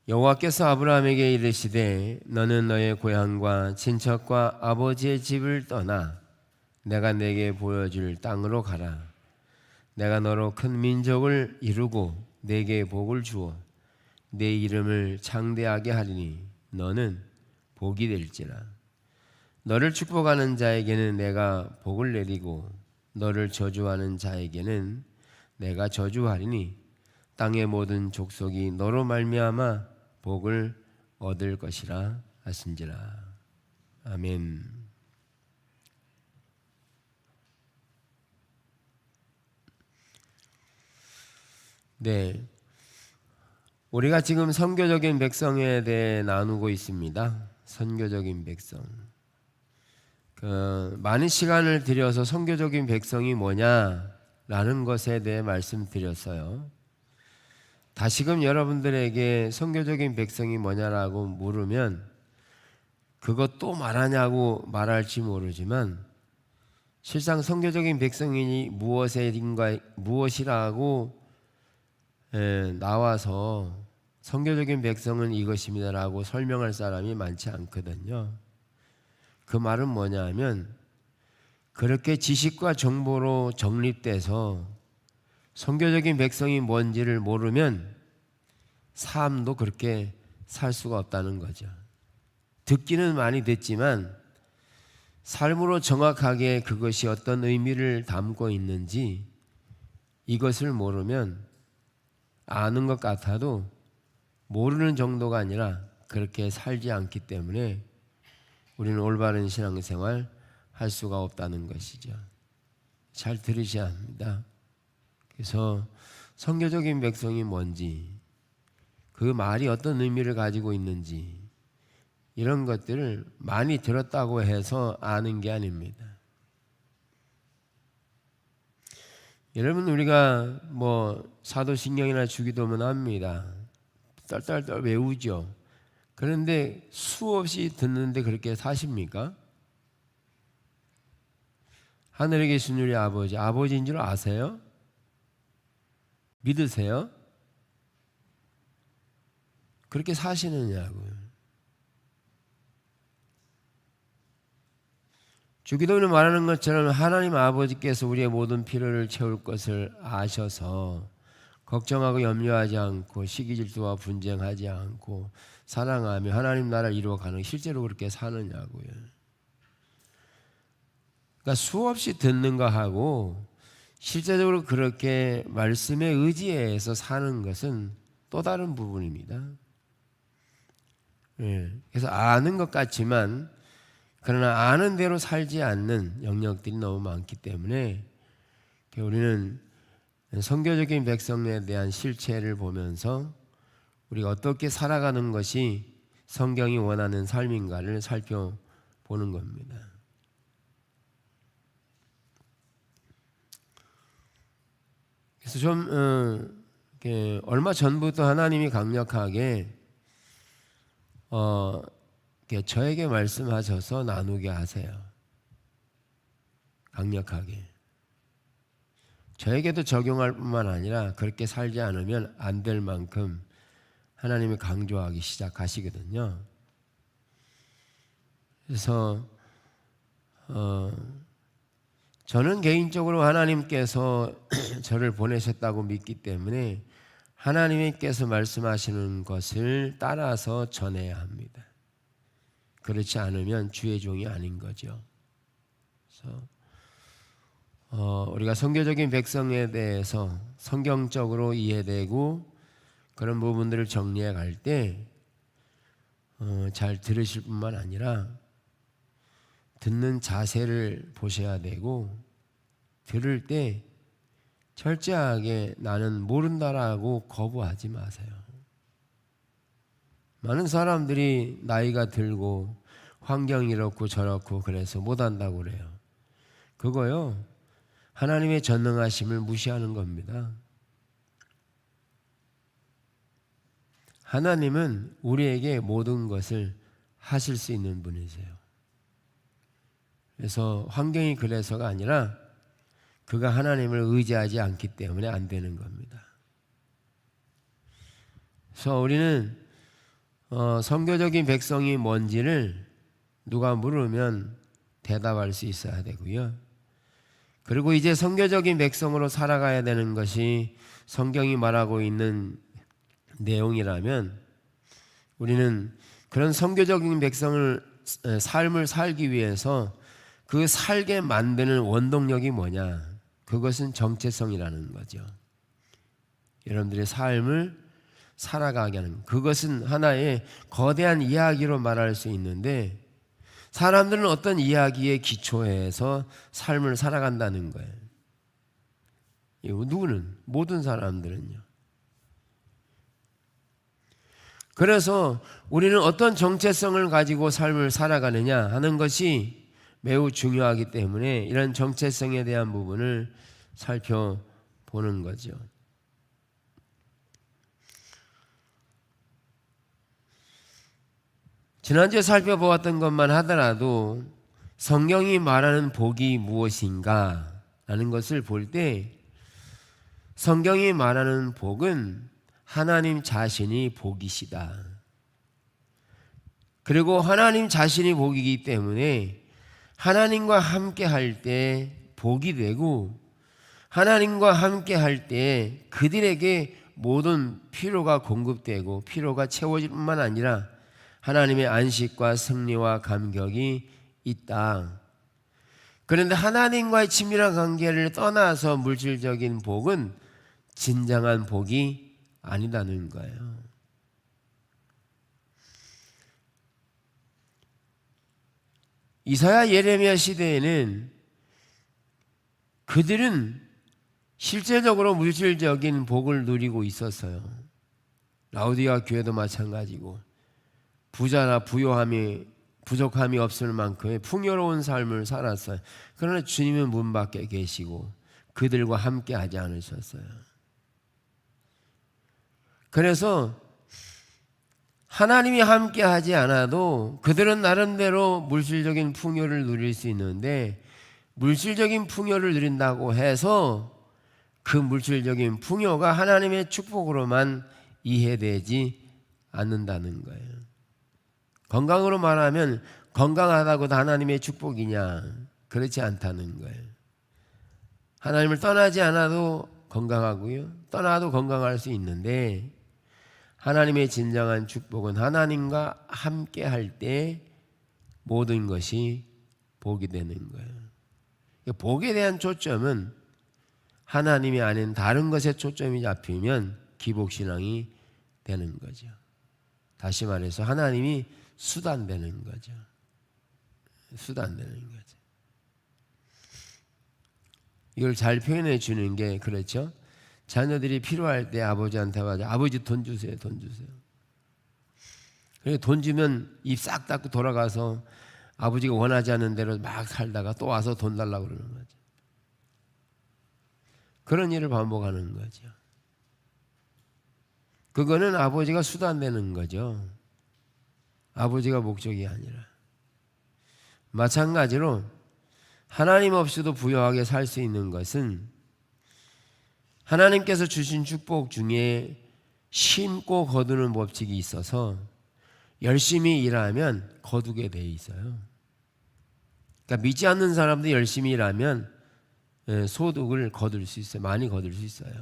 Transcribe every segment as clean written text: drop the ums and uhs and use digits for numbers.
여호와께서 아브라함에게 이르시되 너는 너의 고향과 친척과 아버지의 집을 떠나 내가 내게 보여줄 땅으로 가라. 내가 너로 큰 민족을 이루고 내게 복을 주어 내 이름을 창대하게 하리니 너는 복이 될지라. 너를 축복하는 자에게는 내가 복을 내리고 너를 저주하는 자에게는 내가 저주하리니 땅의 모든 족속이 너로 말미암아 복을 얻을 것이라 하신지라. 아멘. 네, 우리가 지금 선교적인 백성에 대해 나누고 있습니다. 선교적인 백성. 많은 시간을 들여서 선교적인 백성이 뭐냐라는 것에 대해 말씀드렸어요. 다시금 여러분들에게 선교적인 백성이 뭐냐라고 물으면 그것 또 말하냐고 말할지 모르지만 실상 선교적인 백성이 무엇이라고 나와서 선교적인 백성은 이것입니다라고 설명할 사람이 많지 않거든요. 그 말은 뭐냐 하면 그렇게 지식과 정보로 정립돼서 선교적인 백성이 뭔지를 모르면 삶도 그렇게 살 수가 없다는 거죠. 듣기는 많이 듣지만 삶으로 정확하게 그것이 어떤 의미를 담고 있는지 이것을 모르면 아는 것 같아도 모르는 정도가 아니라 그렇게 살지 않기 때문에 우리는 올바른 신앙생활 할 수가 없다는 것이죠. 잘 들으셔야 합니다. 그래서 선교적인 백성이 뭔지, 그 말이 어떤 의미를 가지고 있는지 이런 것들을 많이 들었다고 해서 아는 게 아닙니다. 여러분, 우리가 사도신경이나 주기도문 합니다. 딸딸딸 외우죠. 그런데 수없이 듣는데 그렇게 사십니까? 하늘에 계신 우리 아버지, 아버지인 줄 아세요? 믿으세요? 그렇게 사시느냐고요. 주기도문에 말하는 것처럼 하나님 아버지께서 우리의 모든 필요를 채울 것을 아셔서 걱정하고 염려하지 않고 시기질투와 분쟁하지 않고 사랑하며 하나님 나라를 이루어가는, 실제로 그렇게 사느냐고요. 그러니까 수없이 듣는 거하고 실제적으로 그렇게 말씀에 의지해서 사는 것은 또 다른 부분입니다. 그래서 아는 것 같지만 그러나 아는 대로 살지 않는 영역들이 너무 많기 때문에 우리는 선교적인 백성에 대한 실체를 보면서 우리가 어떻게 살아가는 것이 성경이 원하는 삶인가를 살펴보는 겁니다. 그래서 얼마 전부터 하나님이 강력하게 저에게 말씀하셔서 나누게 하세요. 강력하게. 저에게도 적용할 뿐만 아니라 그렇게 살지 않으면 안 될 만큼 하나님이 강조하기 시작하시거든요. 그래서 저는 개인적으로 하나님께서 저를 보내셨다고 믿기 때문에 하나님께서 말씀하시는 것을 따라서 전해야 합니다. 그렇지 않으면 주의 종이 아닌 거죠. 그래서 우리가 선교적인 백성에 대해서 성경적으로 이해되고 그런 부분들을 정리해 갈 때 잘 들으실 뿐만 아니라 듣는 자세를 보셔야 되고, 들을 때 철저하게 나는 모른다라고 거부하지 마세요. 많은 사람들이 나이가 들고 환경이 이렇고 저렇고 그래서 못한다고 그래요. 그거요, 하나님의 전능하심을 무시하는 겁니다. 하나님은 우리에게 모든 것을 하실 수 있는 분이세요. 그래서 환경이 그래서가 아니라 그가 하나님을 의지하지 않기 때문에 안 되는 겁니다. 그래서 우리는 선교적인 백성이 뭔지를 누가 물으면 대답할 수 있어야 되고요. 그리고 이제 선교적인 백성으로 살아가야 되는 것이 성경이 말하고 있는 내용이라면 우리는 그런 선교적인 백성을 삶을 살기 위해서 그 살게 만드는 원동력이 뭐냐? 그것은 정체성이라는 거죠. 여러분들의 삶을 살아가게 하는 그것은 하나의 거대한 이야기로 말할 수 있는데 사람들은 어떤 이야기에 기초해서 삶을 살아간다는 거예요. 누구는? 모든 사람들은요. 그래서 우리는 어떤 정체성을 가지고 삶을 살아가느냐 하는 것이 매우 중요하기 때문에 이런 정체성에 대한 부분을 살펴보는 거죠. 지난주에 살펴보았던 것만 하더라도 성경이 말하는 복이 무엇인가 라는 것을 볼 때 성경이 말하는 복은 하나님 자신이 복이시다. 그리고 하나님 자신이 복이기 때문에 하나님과 함께 할 때 복이 되고 하나님과 함께 할 때 그들에게 모든 필요가 공급되고 필요가 채워질 뿐만 아니라 하나님의 안식과 승리와 감격이 있다. 그런데 하나님과의 친밀한 관계를 떠나서 물질적인 복은 진정한 복이 아니다는 거예요. 이사야 예레미야 시대에는 그들은 실제적으로 물질적인 복을 누리고 있었어요. 라오디게아 교회도 마찬가지고 부자나 부족함이 없을 만큼의 풍요로운 삶을 살았어요. 그러나 주님은 문 밖에 계시고 그들과 함께 하지 않으셨어요. 그래서 하나님이 함께 하지 않아도 그들은 나름대로 물질적인 풍요를 누릴 수 있는데 물질적인 풍요를 누린다고 해서 그 물질적인 풍요가 하나님의 축복으로만 이해되지 않는다는 거예요. 건강으로 말하면 건강하다고 다 하나님의 축복이냐? 그렇지 않다는 거예요. 하나님을 떠나지 않아도 건강하고요. 떠나도 건강할 수 있는데 하나님의 진정한 축복은 하나님과 함께 할 때 모든 것이 복이 되는 거예요. 복에 대한 초점은 하나님이 아닌 다른 것에 초점이 잡히면 기복신앙이 되는 거죠. 다시 말해서 하나님이 수단되는 거죠. 수단되는 거죠. 이걸 잘 표현해 주는 게 그렇죠. 자녀들이 필요할 때 아버지한테 와서 아버지 돈 주세요, 돈 주세요. 그리고 돈 주면 입 싹 닫고 돌아가서 아버지가 원하지 않는 대로 막 살다가 또 와서 돈 달라고 그러는 거죠. 그런 일을 반복하는 거죠. 그거는 아버지가 수단되는 거죠. 아버지가 목적이 아니라. 마찬가지로 하나님 없이도 부유하게 살 수 있는 것은 하나님께서 주신 축복 중에 심고 거두는 법칙이 있어서 열심히 일하면 거두게 돼 있어요. 그러니까 믿지 않는 사람도 열심히 일하면 소득을 거둘 수 있어요. 많이 거둘 수 있어요.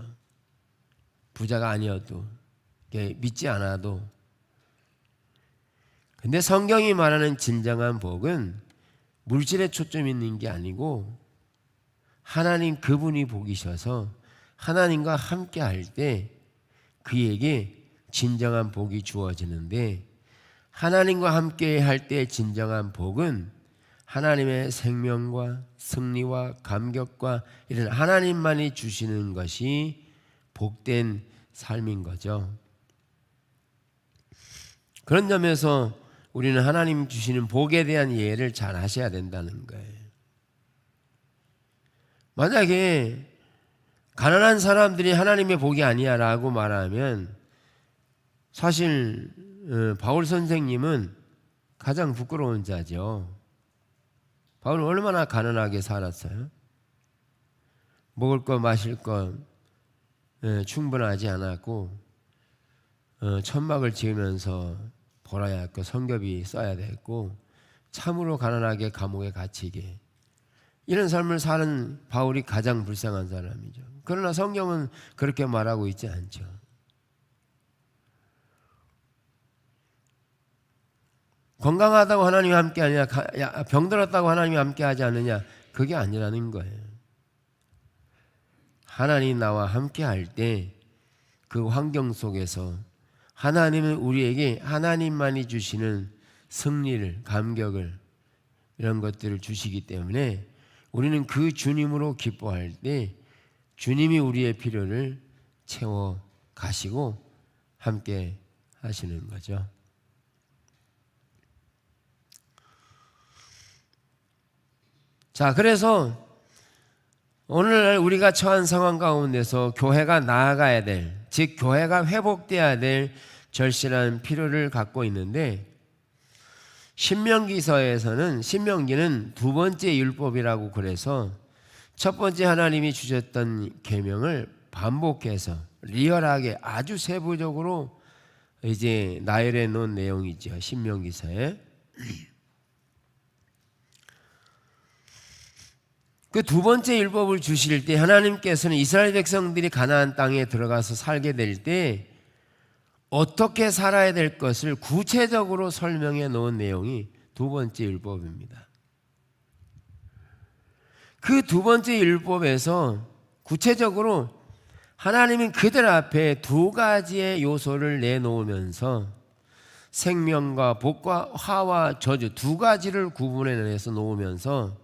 부자가 아니어도 믿지 않아도. 근데 성경이 말하는 진정한 복은 물질에 초점이 있는 게 아니고 하나님 그분이 복이셔서 하나님과 함께 할 때 그에게 진정한 복이 주어지는데 하나님과 함께 할 때 진정한 복은 하나님의 생명과 승리와 감격과 이런 하나님만이 주시는 것이 복된 삶인 거죠. 그런 점에서 우리는 하나님 주시는 복에 대한 이해를 잘 하셔야 된다는 거예요. 만약에 가난한 사람들이 하나님의 복이 아니야 라고 말하면 사실 바울 선생님은 가장 부끄러운 자죠. 바울은 얼마나 가난하게 살았어요. 먹을 것 마실 것 충분하지 않았고 천막을 지으면서 벌어야 했고 성교비 써야 됐고 참으로 가난하게 감옥에 갇히게 이런 삶을 사는 바울이 가장 불쌍한 사람이죠. 그러나 성경은 그렇게 말하고 있지 않죠. 건강하다고 하나님이 함께하느냐, 병들었다고 하나님이 함께하지 않느냐, 그게 아니라는 거예요. 하나님 나와 함께할 때 그 환경 속에서 하나님은 우리에게 하나님만이 주시는 승리를, 감격을 이런 것들을 주시기 때문에 우리는 그 주님으로 기뻐할 때 주님이 우리의 필요를 채워 가시고 함께 하시는 거죠. 자, 그래서 오늘날 우리가 처한 상황 가운데서 교회가 나아가야 될, 즉 교회가 회복돼야 될 절실한 필요를 갖고 있는데 신명기는 두 번째 율법이라고 그래서 첫 번째 하나님이 주셨던 계명을 반복해서 리얼하게 아주 세부적으로 이제 나열해 놓은 내용이죠. 신명기서에. 그 두 번째 율법을 주실 때 하나님께서는 이스라엘 백성들이 가나안 땅에 들어가서 살게 될 때 어떻게 살아야 될 것을 구체적으로 설명해 놓은 내용이 두 번째 율법입니다. 그 두 번째 율법에서 구체적으로 하나님은 그들 앞에 두 가지의 요소를 내놓으면서 생명과 복과 화와 저주 두 가지를 구분해내서 놓으면서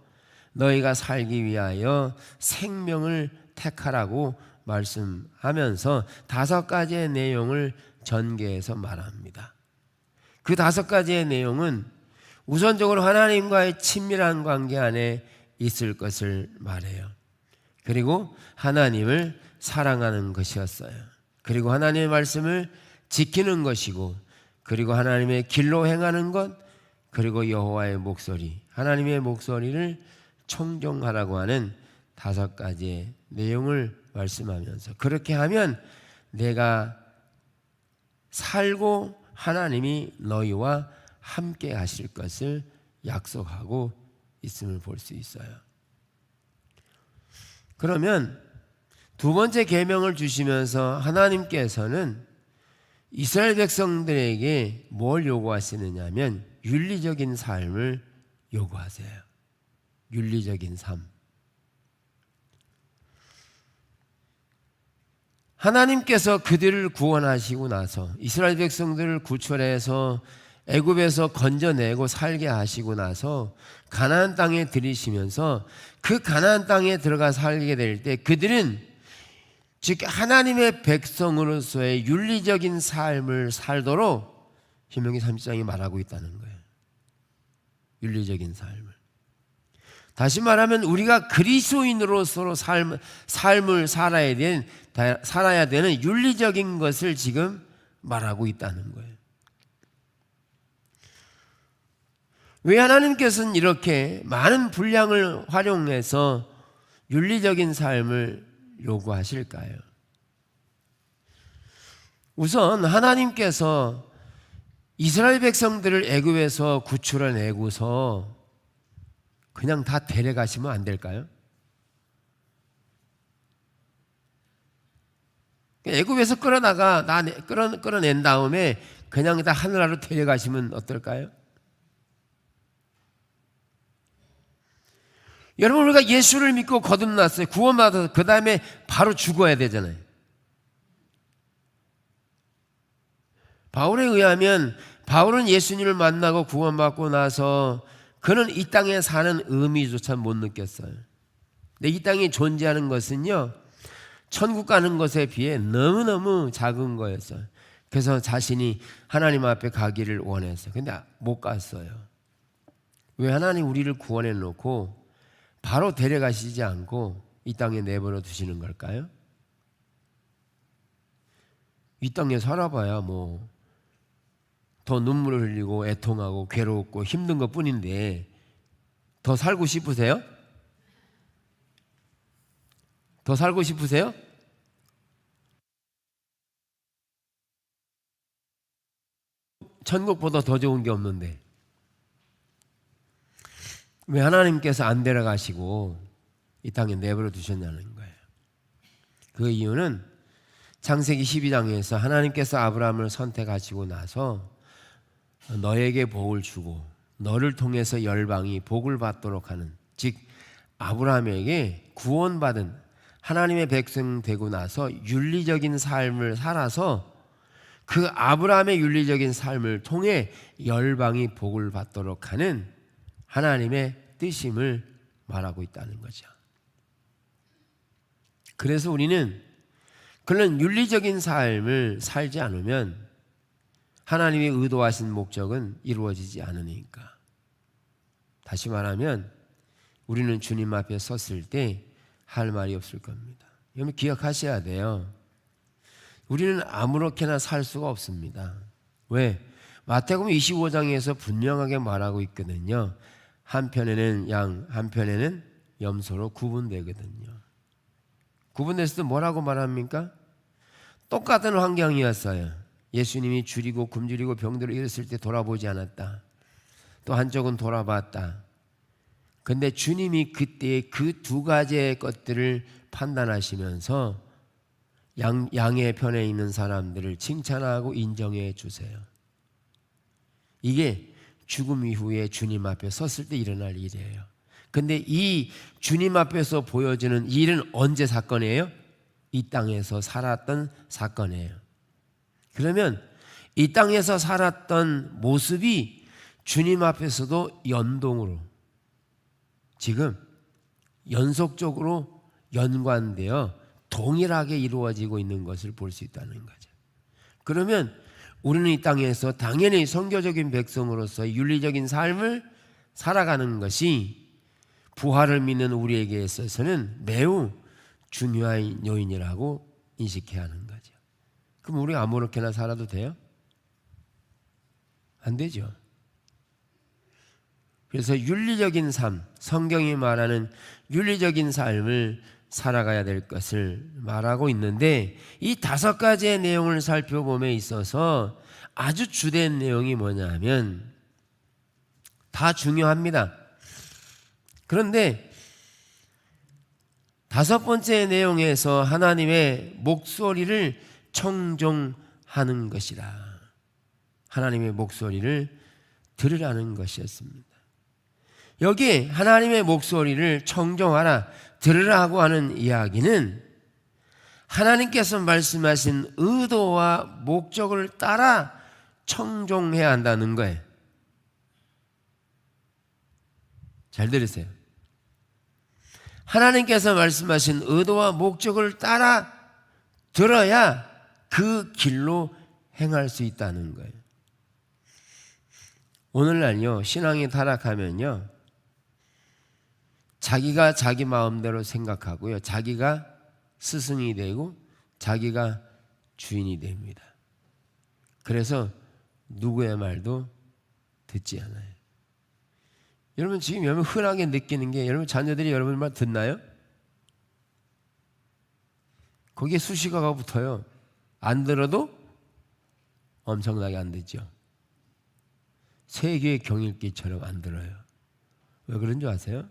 너희가 살기 위하여 생명을 택하라고 말씀하면서 다섯 가지의 내용을 전개해서 말합니다. 그 다섯 가지의 내용은 우선적으로 하나님과의 친밀한 관계 안에 있을 것을 말해요. 그리고 하나님을 사랑하는 것이었어요. 그리고 하나님의 말씀을 지키는 것이고, 그리고 하나님의 길로 행하는 것, 그리고 여호와의 목소리, 하나님의 목소리를 청종하라고 하는 다섯 가지의 내용을 말씀하면서 그렇게 하면 내가 살고 하나님이 너희와 함께 하실 것을 약속하고 있음을 볼 수 있어요. 그러면 두 번째 계명을 주시면서 하나님께서는 이스라엘 백성들에게 뭘 요구하시느냐 하면 윤리적인 삶을 요구하세요. 윤리적인 삶. 하나님께서 그들을 구원하시고 나서 이스라엘 백성들을 구출해서 애굽에서 건져내고 살게 하시고 나서 가나안 땅에 들이시면서 그 가나안 땅에 들어가 살게 될 때 그들은 즉 하나님의 백성으로서의 윤리적인 삶을 살도록 신명기 30장이 말하고 있다는 거예요. 윤리적인 삶을. 다시 말하면 우리가 그리스도인으로서 삶을 살아야 되는 윤리적인 것을 지금 말하고 있다는 거예요. 왜 하나님께서는 이렇게 많은 분량을 활용해서 윤리적인 삶을 요구하실까요? 우선 하나님께서 이스라엘 백성들을 애굽에서 구출해내고서 그냥 다 데려가시면 안 될까요? 애굽에서 끌어낸 다음에 그냥 다 하늘나라로 데려가시면 어떨까요? 여러분, 우리가 예수를 믿고 거듭났어요. 구원받아서 그 다음에 바로 죽어야 되잖아요. 바울에 의하면 바울은 예수님을 만나고 구원받고 나서 그는 이 땅에 사는 의미조차 못 느꼈어요. 근데 이 땅에 존재하는 것은요, 천국 가는 것에 비해 너무너무 작은 거였어요. 그래서 자신이 하나님 앞에 가기를 원했어요. 근데 못 갔어요. 왜 하나님 우리를 구원해 놓고 바로 데려가시지 않고 이 땅에 내버려 두시는 걸까요? 이 땅에 살아봐야 뭐 더 눈물을 흘리고 애통하고 괴롭고 힘든 것 뿐인데 더 살고 싶으세요? 더 살고 싶으세요? 천국보다 더 좋은 게 없는데 왜 하나님께서 안 데려가시고 이 땅에 내버려 두셨냐는 거예요. 그 이유는 창세기 12장에서 하나님께서 아브라함을 선택하시고 나서 너에게 복을 주고 너를 통해서 열방이 복을 받도록 하는, 즉 아브라함에게 구원받은 하나님의 백성 되고 나서 윤리적인 삶을 살아서 그 아브라함의 윤리적인 삶을 통해 열방이 복을 받도록 하는 하나님의 뜻임을 말하고 있다는 거죠. 그래서 우리는 그런 윤리적인 삶을 살지 않으면 하나님이 의도하신 목적은 이루어지지 않으니까. 다시 말하면 우리는 주님 앞에 섰을 때 할 말이 없을 겁니다. 여러분 기억하셔야 돼요. 우리는 아무렇게나 살 수가 없습니다. 왜? 마태복음 25장에서 분명하게 말하고 있거든요. 한편에는 양, 한편에는 염소로 구분되거든요. 구분됐을 때 뭐라고 말합니까? 똑같은 환경이었어요. 예수님이 줄이고 굶주리고 병들어 일었을 때 돌아보지 않았다. 또 한쪽은 돌아봤다. 근데 주님이 그때 그 두 가지의 것들을 판단하시면서 양의 편에 있는 사람들을 칭찬하고 인정해 주세요. 이게 죽음 이후에 주님 앞에 섰을 때 일어날 일이에요. 근데 이 주님 앞에서 보여지는 일은 언제 사건이에요? 이 땅에서 살았던 사건이에요. 그러면 이 땅에서 살았던 모습이 주님 앞에서도 연동으로 지금 연속적으로 연관되어 동일하게 이루어지고 있는 것을 볼 수 있다는 거죠. 그러면 우리는 이 땅에서 당연히 선교적인 백성으로서 윤리적인 삶을 살아가는 것이 부활을 믿는 우리에게 있어서는 매우 중요한 요인이라고 인식해야 하는 거죠. 그럼 우리 아무렇게나 살아도 돼요? 안 되죠. 그래서 윤리적인 삶, 성경이 말하는 윤리적인 삶을 살아가야 될 것을 말하고 있는데 이 5가지의 내용을 살펴봄에 있어서 아주 주된 내용이 뭐냐면 다 중요합니다. 그런데 5번째 내용에서 하나님의 목소리를 청종하는 것이라, 하나님의 목소리를 들으라는 것이었습니다. 여기 하나님의 목소리를 청종하라, 들으라고 하는 이야기는 하나님께서 말씀하신 의도와 목적을 따라 청종해야 한다는 거예요. 잘 들으세요. 하나님께서 말씀하신 의도와 목적을 따라 들어야 그 길로 행할 수 있다는 거예요. 오늘날요, 신앙이 타락하면요, 자기가 자기 마음대로 생각하고요, 자기가 스승이 되고 자기가 주인이 됩니다. 그래서 누구의 말도 듣지 않아요. 여러분 지금 여러분 흔하게 느끼는 게, 여러분 자녀들이 여러분 말 듣나요? 거기에 수식어가 붙어요. 안 들어도 엄청나게 안 듣죠. 세계의 경읽기처럼 안 들어요. 왜 그런 줄 아세요?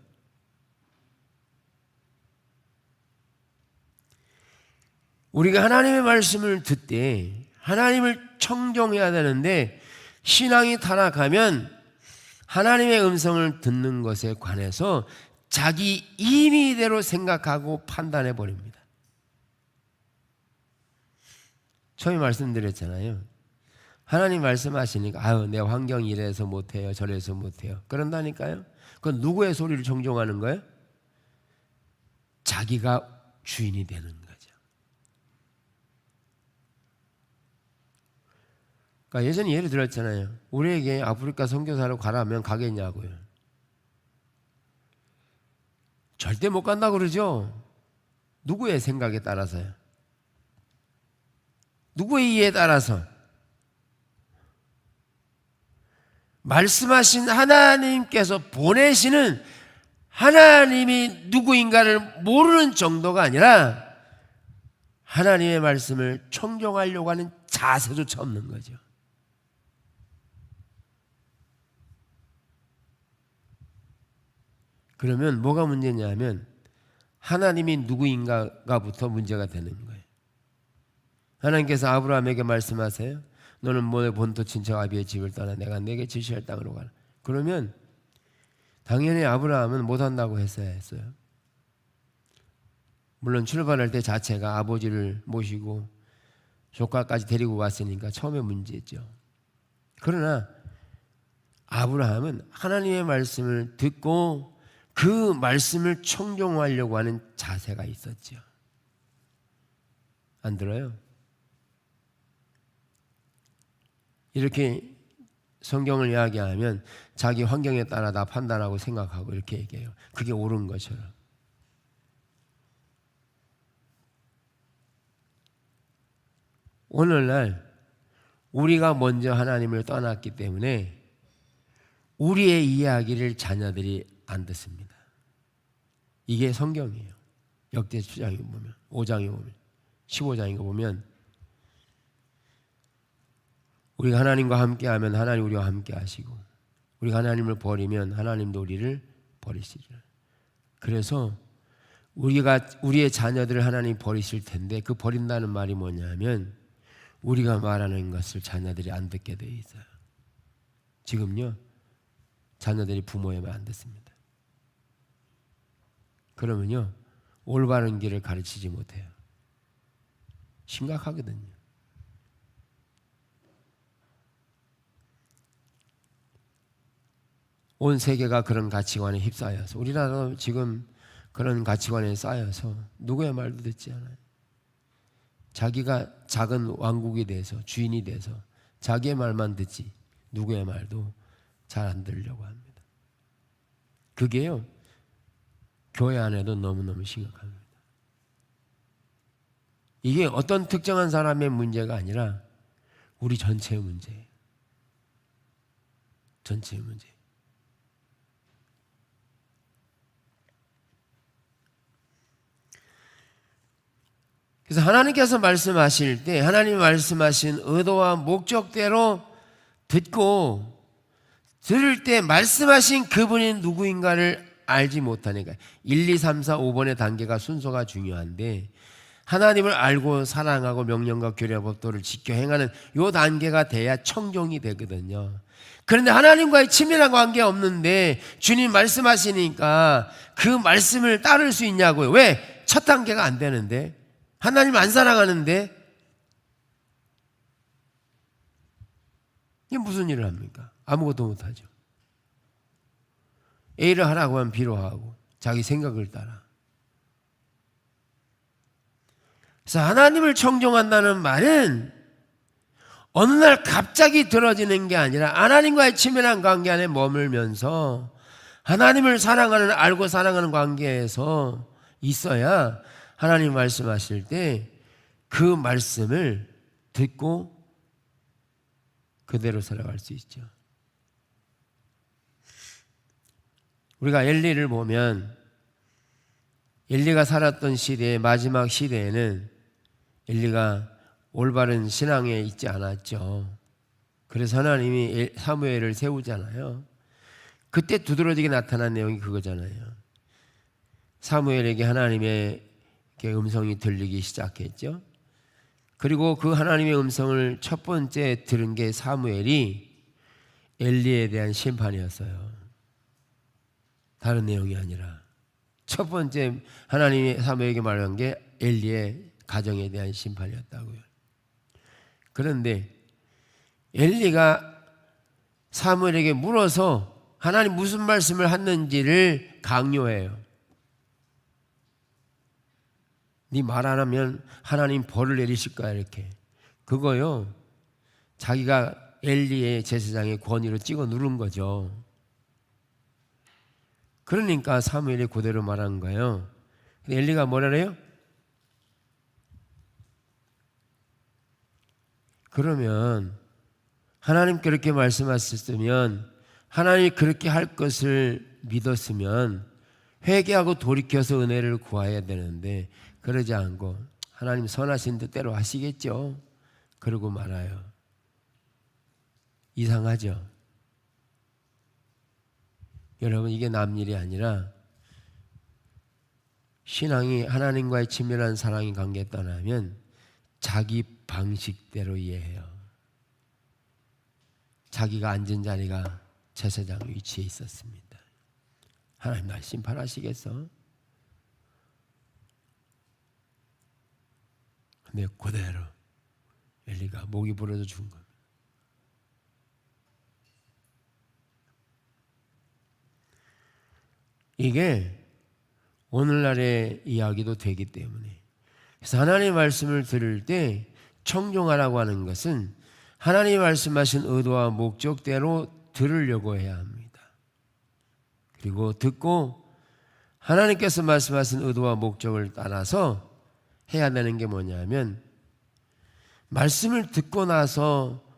우리가 하나님의 말씀을 듣되 하나님을 청종해야 되는데 신앙이 타락하면 하나님의 음성을 듣는 것에 관해서 자기 임의대로 생각하고 판단해 버립니다. 처음에 말씀드렸잖아요. 하나님 말씀하시니까 아유 내 환경이 이래서 못해요 저래서 못해요 그런다니까요. 그건 누구의 소리를 청종하는 거예요? 자기가 주인이 되는 거죠. 그러니까 예전에 예를 들었잖아요. 우리에게 아프리카 선교사로 가라면 가겠냐고요. 절대 못 간다고 그러죠. 누구의 생각에 따라서요? 누구의 이해에 따라서? 말씀하신 하나님께서 보내시는 하나님이 누구인가를 모르는 정도가 아니라 하나님의 말씀을 청종하려고 하는 자세조차 없는 거죠. 그러면 뭐가 문제냐면 하나님이 누구인가가부터 문제가 되는 거예요. 하나님께서 아브라함에게 말씀하세요. 너는 너의 본토 친척 아비의 집을 떠나 내가 내게 지시할 땅으로 가라. 그러면 당연히 아브라함은 못한다고 했어야 했어요. 물론 출발할 때 자체가 아버지를 모시고 조카까지 데리고 왔으니까 처음에 문제죠. 그러나 아브라함은 하나님의 말씀을 듣고 그 말씀을 청종하려고 하는 자세가 있었죠. 안 들어요? 이렇게 성경을 이야기하면 자기 환경에 따라 다 판단하고 생각하고 이렇게 얘기해요. 그게 옳은 것처럼. 오늘날 우리가 먼저 하나님을 떠났기 때문에 우리의 이야기를 자녀들이 안 듣습니다. 이게 성경이에요. 역대주장에 보면 5장에 보면 15장에 보면 우리가 하나님과 함께하면 하나님 우리와 함께하시고 우리가 하나님을 버리면 하나님도 우리를 버리시리라. 그래서 우리의 자녀들을 하나님 버리실 텐데 그 버린다는 말이 뭐냐면 우리가 말하는 것을 자녀들이 안 듣게 돼 있어요. 지금요 자녀들이 부모의 말 안 듣습니다. 그러면요 올바른 길을 가르치지 못해요. 심각하거든요. 온 세계가 그런 가치관에 휩싸여서 우리나라도 지금 그런 가치관에 쌓여서 누구의 말도 듣지 않아요. 자기가 작은 왕국이 돼서 주인이 돼서 자기의 말만 듣지 누구의 말도 잘 안 들으려고 합니다. 그게요 교회 안에도 너무너무 심각합니다. 이게 어떤 특정한 사람의 문제가 아니라 우리 전체의 문제예요. 전체의 문제. 그래서 하나님께서 말씀하실 때 하나님이 말씀하신 의도와 목적대로 듣고 들을 때 말씀하신 그분이 누구인가를 알지 못하니까 1, 2, 3, 4, 5번의 단계가 순서가 중요한데 하나님을 알고 사랑하고 명령과 규례와 법도를 지켜 행하는 이 단계가 돼야 청종이 되거든요. 그런데 하나님과의 친밀한 관계 없는데 주님 말씀하시니까 그 말씀을 따를 수 있냐고요. 왜? 첫 단계가 안 되는데 하나님 안 사랑하는데 이게 무슨 일을 합니까? 아무것도 못하죠. A를 하라고 하면 B로 하고 자기 생각을 따라. 그래서 하나님을 청종한다는 말은 어느 날 갑자기 들어지는 게 아니라 하나님과의 친밀한 관계 안에 머물면서 하나님을 사랑하는 알고 사랑하는 관계에서 있어야 하나님 말씀하실 때 그 말씀을 듣고 그대로 살아갈 수 있죠. 우리가 엘리를 보면 엘리가 살았던 시대의 마지막 시대에는 엘리가 올바른 신앙에 있지 않았죠. 그래서 하나님이 사무엘을 세우잖아요. 그때 두드러지게 나타난 내용이 그거잖아요. 사무엘에게 하나님의 음성이 들리기 시작했죠. 그리고 그 하나님의 음성을 첫 번째 들은 게 사무엘이 엘리에 대한 심판이었어요. 다른 내용이 아니라 첫 번째 하나님이 사무엘에게 말한 게 엘리의 가정에 대한 심판이었다고요. 그런데 엘리가 사무엘에게 물어서 하나님 무슨 말씀을 하는지를 강요해요. 네 말 안 하면 하나님 벌을 내리실 거야 이렇게. 그거요 자기가 엘리의 제사장의 권위로 찍어 누른 거죠. 그러니까 사무엘이 그대로 말한 거예요. 근데 엘리가 뭐라 그래요? 그러면 하나님 그렇게 말씀하셨으면 하나님이 그렇게 할 것을 믿었으면 회개하고 돌이켜서 은혜를 구해야 되는데 그러지 않고 하나님 선하신 뜻대로 하시겠죠. 그러고 말아요. 이상하죠. 여러분 이게 남 일이 아니라 신앙이 하나님과의 친밀한 사랑의 관계에 떠나면 자기 방식대로 이해해요. 자기가 앉은 자리가 제사장 위치에 있었습니다. 하나님 날 심판하시겠어? 근데 그대로 엘리가 목이 부러져 죽은 겁니다. 이게 오늘날의 이야기도 되기 때문에, 그래서 하나님의 말씀을 들을 때 청종하라고 하는 것은 하나님이 말씀하신 의도와 목적대로 들으려고 해야 합니다. 그리고 듣고 하나님께서 말씀하신 의도와 목적을 따라서 해야 되는 게 뭐냐면, 말씀을 듣고 나서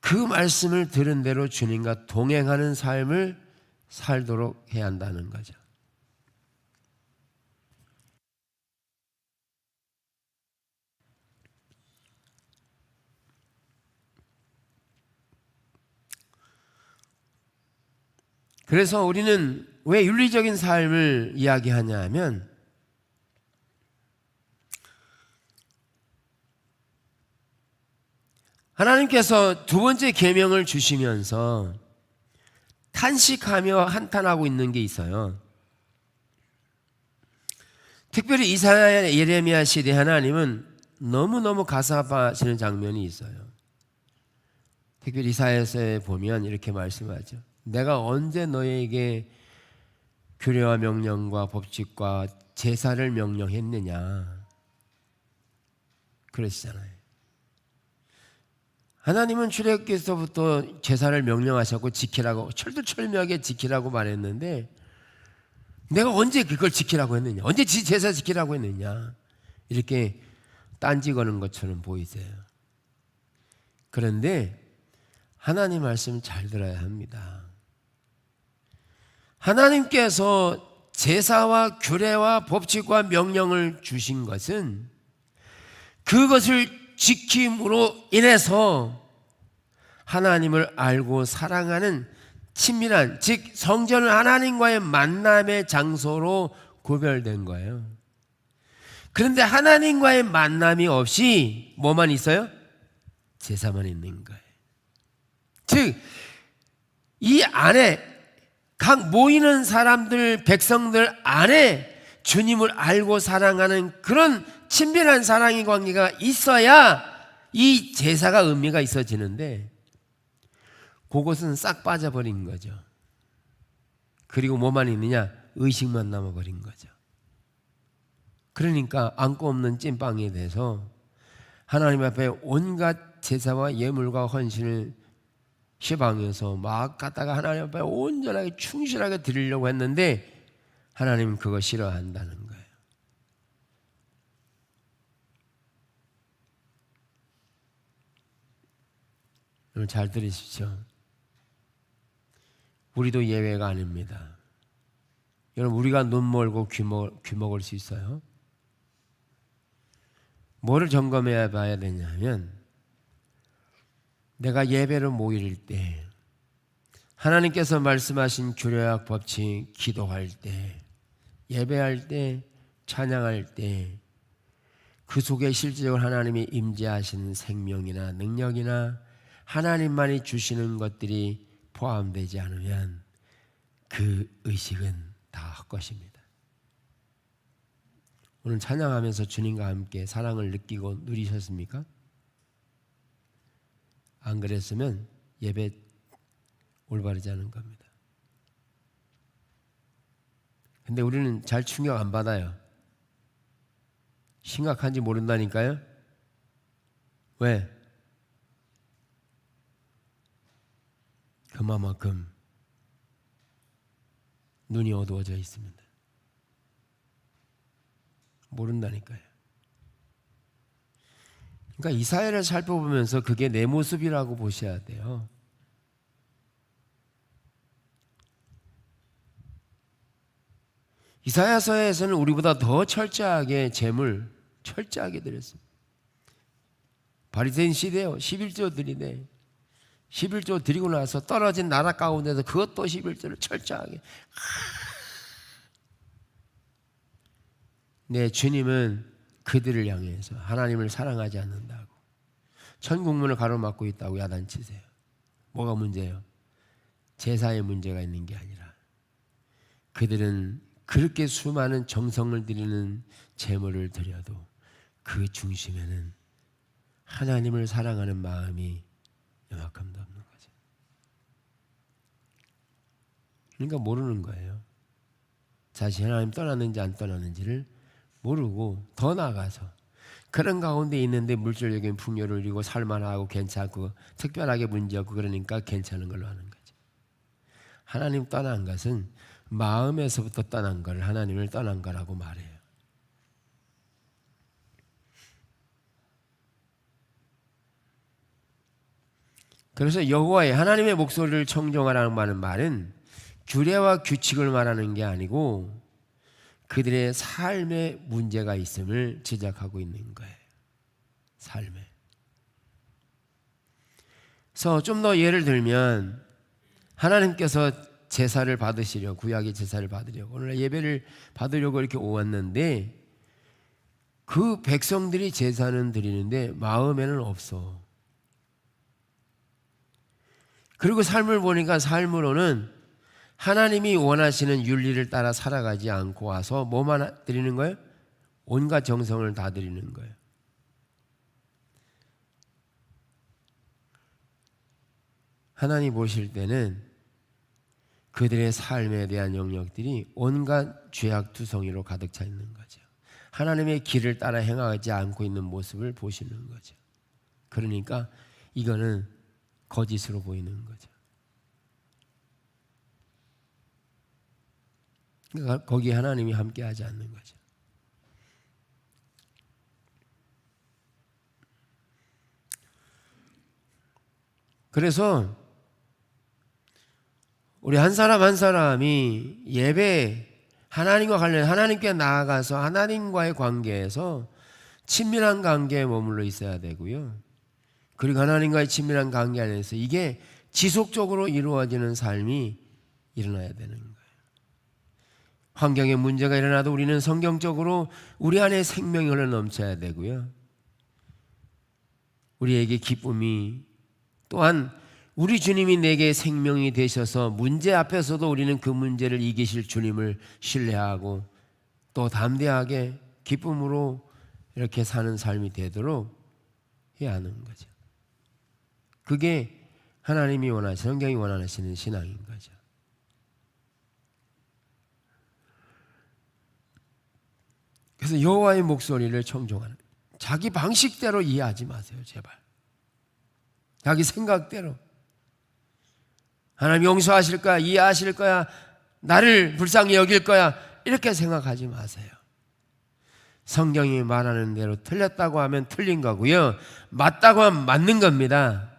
그 말씀을 들은 대로 주님과 동행하는 삶을 살도록 해야 한다는 거죠. 그래서 우리는 왜 윤리적인 삶을 이야기하냐 하면, 하나님께서 두 번째 계명을 주시면서 탄식하며 한탄하고 있는 게 있어요. 특별히 이사야, 예레미야 시대 하나님은 너무너무 가슴아파하시는 장면이 있어요. 특별히 이사야서에 보면 이렇게 말씀하죠. 내가 언제 너에게 규례와 명령과 법칙과 제사를 명령했느냐, 그러시잖아요. 하나님은 출애굽기서부터 제사를 명령하셨고 지키라고, 철두철미하게 지키라고 말했는데 내가 언제 그걸 지키라고 했느냐, 언제 제사 지키라고 했느냐, 이렇게 딴지 거는 것처럼 보이세요. 그런데 하나님 말씀 잘 들어야 합니다. 하나님께서 제사와 규례와 법칙과 명령을 주신 것은 그것을 지킴으로 인해서 하나님을 알고 사랑하는 친밀한, 즉 성전은 하나님과의 만남의 장소로 구별된 거예요. 그런데 하나님과의 만남이 없이 뭐만 있어요? 제사만 있는 거예요. 즉 이 안에, 각 모이는 사람들, 백성들 안에 주님을 알고 사랑하는 그런 친밀한 사랑의 관계가 있어야 이 제사가 의미가 있어지는데, 그것은 싹 빠져버린 거죠. 그리고 뭐만 있느냐? 의식만 남아버린 거죠. 그러니까 안고 없는 찐빵이 돼서 하나님 앞에 온갖 제사와 예물과 헌신을 시방에서 막 갖다가 하나님 앞에 온전하게 충실하게 드리려고 했는데 하나님은 그거 싫어한다는 거예요. 여러분 잘 들으십시오. 우리도 예외가 아닙니다. 여러분, 우리가 눈 멀고 귀 먹을 수 있어요? 뭐를 점검해 봐야 되냐면, 내가 예배를 모일 때, 하나님께서 말씀하신 규례와 법칙, 기도할 때, 예배할 때, 찬양할 때, 그 속에 실제적으로 하나님이 임재하시는 생명이나 능력이나 하나님만이 주시는 것들이 포함되지 않으면 그 의식은 다 헛것입니다. 오늘 찬양하면서 주님과 함께 사랑을 느끼고 누리셨습니까? 안 그랬으면 예배 올바르지 않은 겁니다. 근데 우리는 잘 충격 안 받아요. 심각한지 모른다니까요. 왜? 그만큼 눈이 어두워져 있습니다. 모른다니까요. 그러니까 이사야를 살펴보면서 그게 내 모습이라고 보셔야 돼요. 이사야서에서는 우리보다 더 철저하게 제물 철저하게 드렸습니다. 바리새인 시대요. 11조 드리네. 11조 드리고 나서 떨어진 나라 가운데서 그것도 11조를 철저하게. 내 주님은 그들을 향해서 하나님을 사랑하지 않는다고 천국문을 가로막고 있다고 야단치세요. 뭐가 문제예요? 제사의 문제가 있는 게 아니라 그들은 그렇게 수많은 정성을 들이는 제물을 드려도 그 중심에는 하나님을 사랑하는 마음이 요만큼도 없는 거죠. 그러니까 모르는 거예요. 자신이 하나님 떠났는지 안 떠났는지를 모르고 더 나아가서 그런 가운데 있는데 물질적인 풍요를 누리고 살만하고 괜찮고 특별하게 문제없고 그러니까 괜찮은 걸로 하는 거죠. 하나님 떠난 것은 마음에서부터 떠난 걸 하나님을 떠난 거라고 말해요. 그래서 여호와의 하나님의 목소리를 청종하라는 말은 규례와 규칙을 말하는 게 아니고 그들의 삶에 문제가 있음을 지적하고 있는 거예요. 삶에. 그래서 좀 더 예를 들면 하나님께서 제사를 받으시려 구약의 제사를 받으려고 오늘 예배를 받으려고 이렇게 오왔는데 그 백성들이 제사는 드리는데 마음에는 없어. 그리고 삶을 보니까 삶으로는 하나님이 원하시는 윤리를 따라 살아가지 않고 와서 뭐만 드리는 거예요? 온갖 정성을 다 드리는 거예요. 하나님 보실 때는 그들의 삶에 대한 영역들이 온갖 죄악투성이로 가득 차 있는 거죠. 하나님의 길을 따라 행하지 않고 있는 모습을 보시는 거죠. 그러니까 이거는 거짓으로 보이는 거죠. 그러니까 거기에 하나님이 함께하지 않는 거죠. 그래서 우리 한 사람 한 사람이 예배 하나님과 관련 하나님께 나아가서 하나님과의 관계에서 친밀한 관계에 머물러 있어야 되고요. 그리고 하나님과의 친밀한 관계 안에서 이게 지속적으로 이루어지는 삶이 일어나야 되는 거예요. 환경에 문제가 일어나도 우리는 성경적으로 우리 안에 생명이 흘러 넘쳐야 되고요. 우리에게 기쁨이 또한 우리 주님이 내게 생명이 되셔서 문제 앞에서도 우리는 그 문제를 이기실 주님을 신뢰하고 또 담대하게 기쁨으로 이렇게 사는 삶이 되도록 해야 하는 거죠. 그게 하나님이 원하시는 성경이 원하시는 신앙인 거죠. 그래서 여호와의 목소리를 청종하는 자기 방식대로 이해하지 마세요. 제발. 자기 생각대로 하나님 용서하실 거야, 이해하실 거야, 나를 불쌍히 여길 거야 이렇게 생각하지 마세요. 성경이 말하는 대로 틀렸다고 하면 틀린 거고요, 맞다고 하면 맞는 겁니다.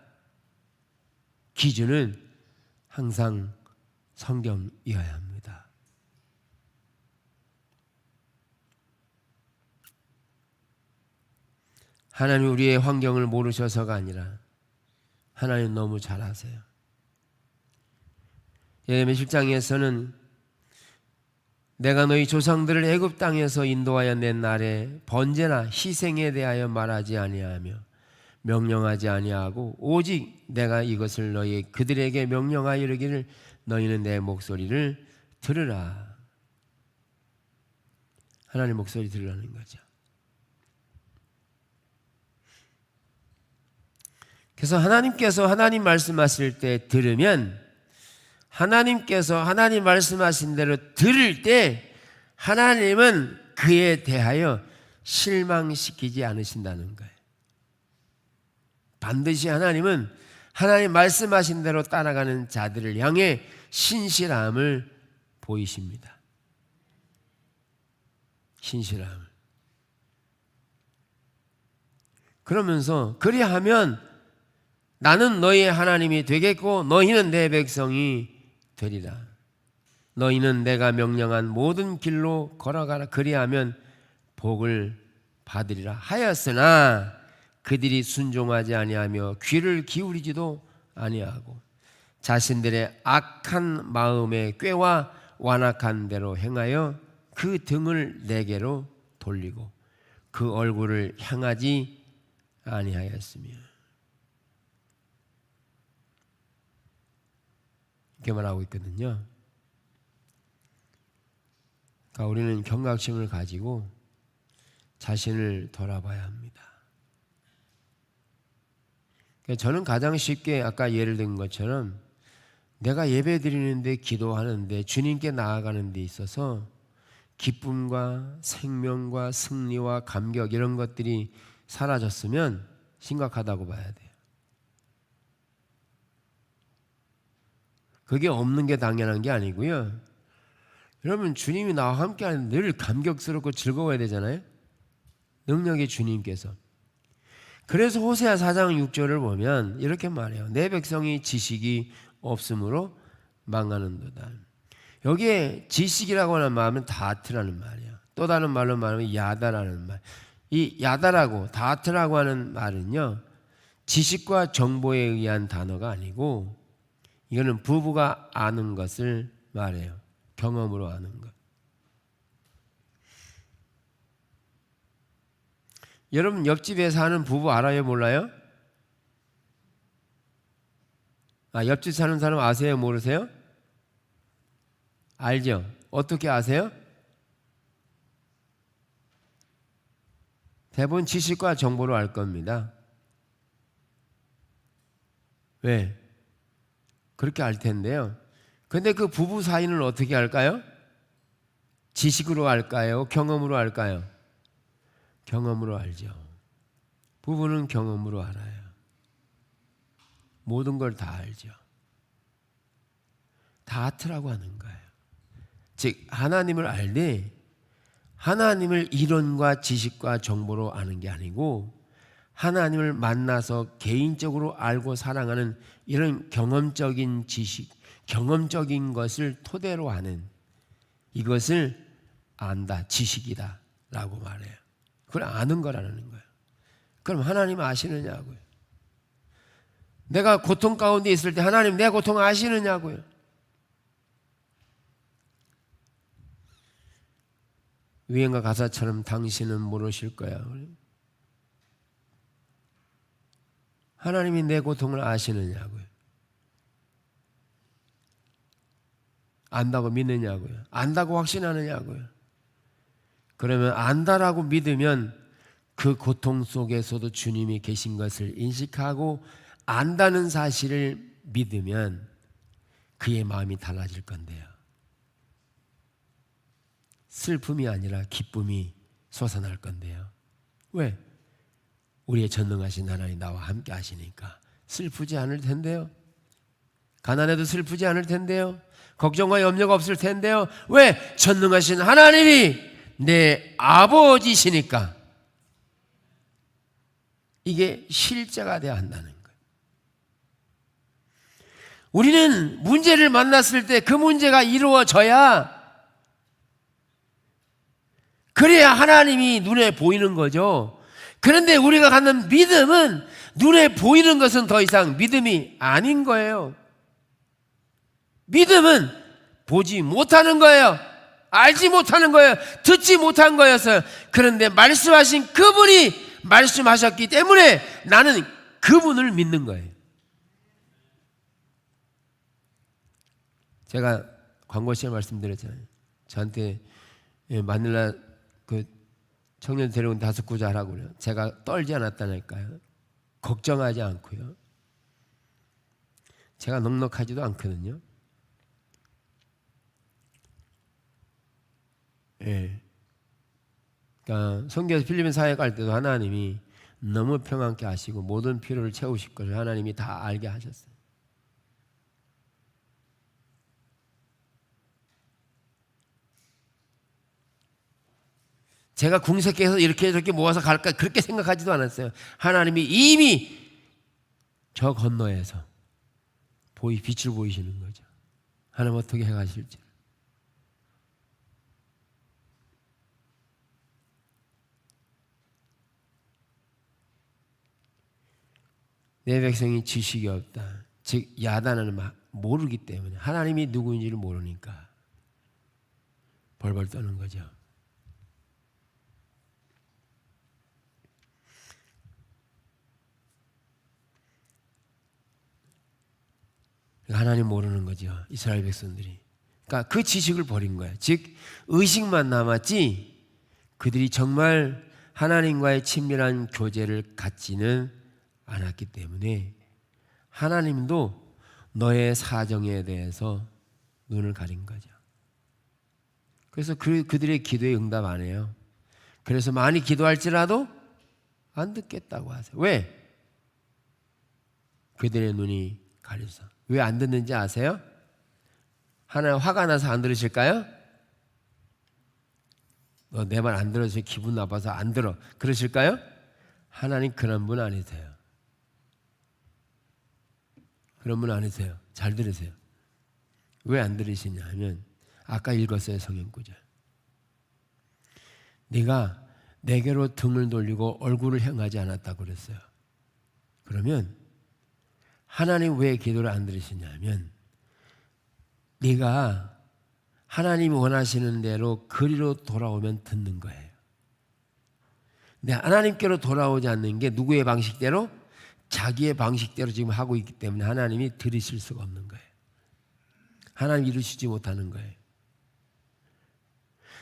기준은 항상 성경이어야 합니다. 하나님 우리의 환경을 모르셔서가 아니라 하나님 너무 잘 아세요. 예레미야 10장에서는 내가 너희 조상들을 애굽 땅에서 인도하여 낸 날에 번제나 희생에 대하여 말하지 아니하며 명령하지 아니하고 오직 내가 이것을 너희 그들에게 명령하여 이르기를 너희는 내 목소리를 들으라. 하나님 목소리 들으라는 거죠. 그래서 하나님께서 하나님 말씀하실 때 들으면 하나님께서 하나님 말씀하신 대로 들을 때 하나님은 그에 대하여 실망시키지 않으신다는 거예요. 반드시 하나님은 하나님 말씀하신 대로 따라가는 자들을 향해 신실함을 보이십니다. 신실함을. 그러면서 그리하면 나는 너희의 하나님이 되겠고 너희는 내 백성이 되리라. 너희는 내가 명령한 모든 길로 걸어가라. 그리하면 복을 받으리라 하였으나 그들이 순종하지 아니하며 귀를 기울이지도 아니하고 자신들의 악한 마음의 꾀와 완악한 대로 행하여 그 등을 내게로 돌리고 그 얼굴을 향하지 아니하였으며. 이렇게 말하고 있거든요. 그러니까 우리는 경각심을 가지고 자신을 돌아봐야 합니다. 그러니까 저는 가장 쉽게 아까 예를 든 것처럼 내가 예배 드리는데 기도하는데 주님께 나아가는 데 있어서 기쁨과 생명과 승리와 감격 이런 것들이 사라졌으면 심각하다고 봐야 돼요. 그게 없는 게 당연한 게 아니고요. 여러분 주님이 나와 함께 하는 늘 감격스럽고 즐거워야 되잖아요. 능력의 주님께서. 그래서 호세아 4장 6절을 보면 이렇게 말해요. 내 백성이 지식이 없으므로 망하는도다. 여기에 지식이라고 하는 말은 다트라는 말이에요. 또 다른 말로 말하면 야다라는 말. 이 야다라고 다트라고 하는 말은요, 지식과 정보에 의한 단어가 아니고 이거는 부부가 아는 것을 말해요. 경험으로 아는 것. 여러분 옆집에 사는 부부 알아요? 몰라요? 옆집 사는 사람 아세요? 모르세요? 알죠? 어떻게 아세요? 대부분 지식과 정보로 알 겁니다. 왜? 그렇게 알 텐데요. 근데 그 부부 사이는 어떻게 알까요? 지식으로 알까요? 경험으로 알까요? 경험으로 알죠. 부부는 경험으로 알아요. 모든 걸 다 알죠. 다트라고 하는 거예요. 즉 하나님을 알되 하나님을 이론과 지식과 정보로 아는 게 아니고 하나님을 만나서 개인적으로 알고 사랑하는 이런 경험적인 지식, 경험적인 것을 토대로 하는 이것을 안다, 지식이다 라고 말해요. 그걸 아는 거라는 거예요. 그럼 하나님 아시느냐고요. 내가 고통 가운데 있을 때 하나님 내 고통 아시느냐고요. 유행가 가사처럼 당신은 모르실 거야. 하나님이 내 고통을 아시느냐고요. 안다고 믿느냐고요. 안다고 확신하느냐고요. 그러면 안다라고 믿으면 그 고통 속에서도 주님이 계신 것을 인식하고 안다는 사실을 믿으면 그의 마음이 달라질 건데요. 슬픔이 아니라 기쁨이 솟아날 건데요. 왜? 우리의 전능하신 하나님 나와 함께 하시니까 슬프지 않을 텐데요. 가난해도 슬프지 않을 텐데요. 걱정과 염려가 없을 텐데요. 왜? 전능하신 하나님이 내 아버지시니까. 이게 실제가 되어야 한다는 거예요. 우리는 문제를 만났을 때 그 문제가 이루어져야 그래야 하나님이 눈에 보이는 거죠. 그런데 우리가 갖는 믿음은 눈에 보이는 것은 더 이상 믿음이 아닌 거예요. 믿음은 보지 못하는 거예요. 알지 못하는 거예요. 듣지 못한 거였어요. 그런데 말씀하신 그분이 말씀하셨기 때문에 나는 그분을 믿는 거예요. 제가 광고 시에 말씀드렸잖아요. 저한테 마닐라 그 청년 데려온 5구자 하라고 그래요. 제가 떨지 않았다니까요. 걱정하지 않고요. 제가 넉넉하지도 않거든요. 예. 그러니까 선교에서 필리핀 사회 갈 때도 하나님이 너무 평안케 하시고 모든 필요를 채우실 것을 하나님이 다 알게 하셨어요. 제가 궁색해서 이렇게 저렇게 모아서 갈까 그렇게 생각하지도 않았어요. 하나님이 이미 저 건너에서 빛을 보이시는 거죠. 하나님 어떻게 해가실지. 내 백성이 지식이 없다. 즉 야단은 모르기 때문에 하나님이 누구인지를 모르니까 벌벌 떠는 거죠. 하나님 모르는 거죠. 이스라엘 백성들이. 그러니까 그 지식을 버린 거예요. 즉 의식만 남았지 그들이 정말 하나님과의 친밀한 교제를 갖지는 않았기 때문에 하나님도 너의 사정에 대해서 눈을 가린 거죠. 그래서 그들의 기도에 응답 안 해요. 그래서 많이 기도할지라도 안 듣겠다고 하세요. 왜? 그들의 눈이 가려서. 왜 안 듣는지 아세요? 하나님 화가 나서 안 들으실까요? 너 내 말 안 들어서 기분 나빠서 안 들어. 그러실까요? 하나님 그런 분 아니세요. 그런 분 아니세요. 잘 들으세요. 왜 안 들으시냐 하면 아까 읽었어요. 성경 구절. 네가 내게로 등을 돌리고 얼굴을 향하지 않았다고 그랬어요. 그러면 하나님 왜 기도를 안 들으시냐면 네가 하나님이 원하시는 대로 그리로 돌아오면 듣는 거예요. 근데 하나님께로 돌아오지 않는 게 누구의 방식대로? 자기의 방식대로 지금 하고 있기 때문에 하나님이 들으실 수가 없는 거예요. 하나님 이루시지 못하는 거예요.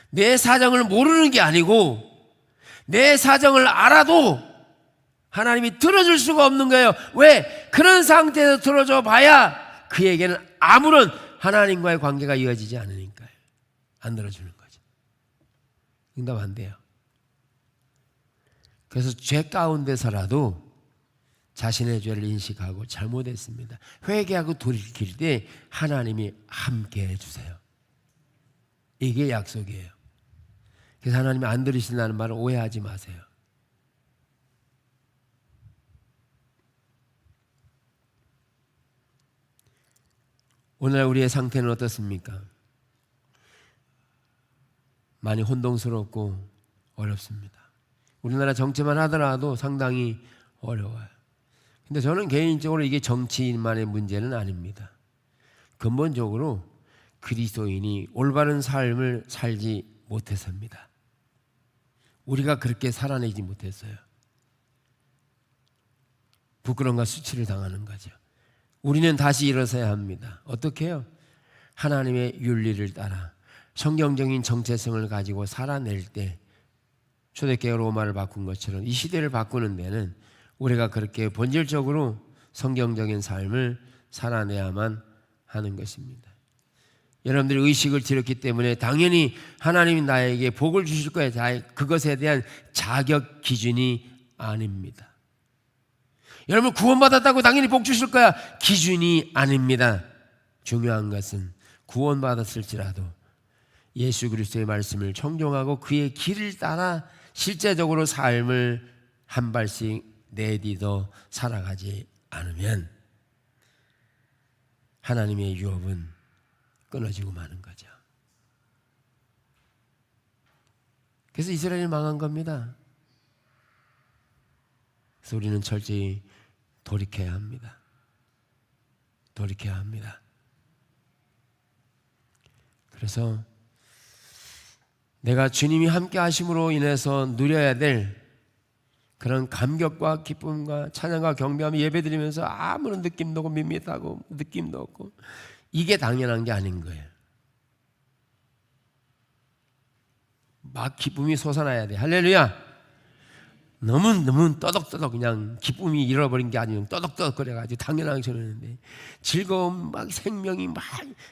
내 사정을 모르는 게 아니고 내 사정을 알아도 하나님이 들어줄 수가 없는 거예요. 왜? 그런 상태에서 들어줘 봐야 그에게는 아무런 하나님과의 관계가 이어지지 않으니까요. 안 들어주는 거죠. 응답 안 돼요. 그래서 죄 가운데서라도 자신의 죄를 인식하고 잘못했습니다. 회개하고 돌이킬 때 하나님이 함께 해주세요. 이게 약속이에요. 그래서 하나님이 안 들으신다는 말을 오해하지 마세요. 오늘 우리의 상태는 어떻습니까? 많이 혼동스럽고 어렵습니다. 우리나라 정치만 하더라도 상당히 어려워요. 근데 저는 개인적으로 이게 정치인만의 문제는 아닙니다. 근본적으로 그리스도인이 올바른 삶을 살지 못해서입니다. 우리가 그렇게 살아내지 못했어요. 부끄러움과 수치를 당하는 거죠. 우리는 다시 일어서야 합니다. 어떻게 해요? 하나님의 윤리를 따라 성경적인 정체성을 가지고 살아낼 때 초대교회 로마를 바꾼 것처럼 이 시대를 바꾸는 데는 우리가 그렇게 본질적으로 성경적인 삶을 살아내야만 하는 것입니다. 여러분들이 의식을 들었기 때문에 당연히 하나님이 나에게 복을 주실 거예요. 그것에 대한 자격 기준이 아닙니다. 여러분 구원받았다고 당연히 복 주실 거야. 기준이 아닙니다. 중요한 것은 구원받았을지라도 예수 그리스도의 말씀을 청종하고 그의 길을 따라 실제적으로 삶을 한 발씩 내딛어 살아가지 않으면 하나님의 유업은 끊어지고 마는 거죠. 그래서 이스라엘이 망한 겁니다. 그래서 우리는 철저히 돌이켜야 합니다. 돌이켜야 합니다. 그래서 내가 주님이 함께 하심으로 인해서 누려야 될 그런 감격과 기쁨과 찬양과 경배하며 예배드리면서 아무런 느낌도 없고 밋밋하고 느낌도 없고 이게 당연한 게 아닌 거예요. 막 기쁨이 솟아나야 돼. 할렐루야. 너무 떠덕떠덕 그냥 기쁨이 잃어버린 게 아니면 떠덕떠덕 거려가지고 당연하게 저러는데 즐거움 막 생명이 막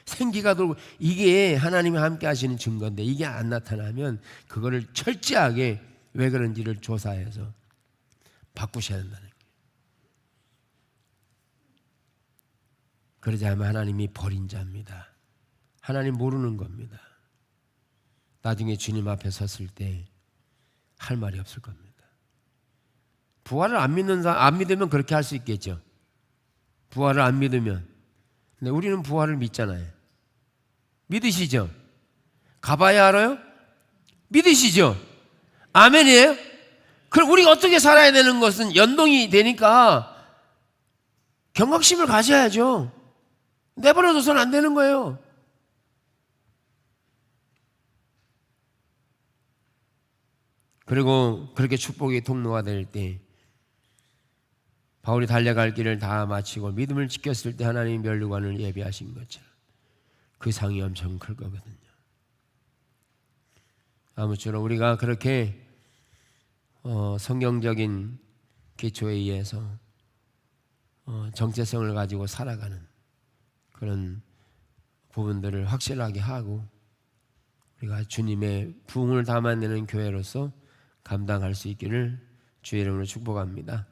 생기가 돌고 이게 하나님이 함께 하시는 증거인데 이게 안 나타나면 그거를 철저하게 왜 그런지를 조사해서 바꾸셔야 한다는 거예요. 그러지 않으면 하나님이 버린 자입니다. 하나님 모르는 겁니다. 나중에 주님 앞에 섰을 때 할 말이 없을 겁니다. 부활을 안 믿으면 그렇게 할 수 있겠죠. 부활을 안 믿으면. 근데 우리는 부활을 믿잖아요. 믿으시죠? 가봐야 알아요? 믿으시죠? 아멘이에요? 그럼 우리가 어떻게 살아야 되는 것은 연동이 되니까 경각심을 가져야죠. 내버려둬서는 안 되는 거예요. 그리고 그렇게 축복의 통로가 될 때 바울이 달려갈 길을 다 마치고 믿음을 지켰을 때 하나님이 면류관을 예비하신 것처럼 그 상이 엄청 클 거거든요. 아무쪼록 우리가 그렇게 성경적인 기초에 의해서 정체성을 가지고 살아가는 그런 부분들을 확실하게 하고 우리가 주님의 부흥을 담아내는 교회로서 감당할 수 있기를 주의 이름으로 축복합니다.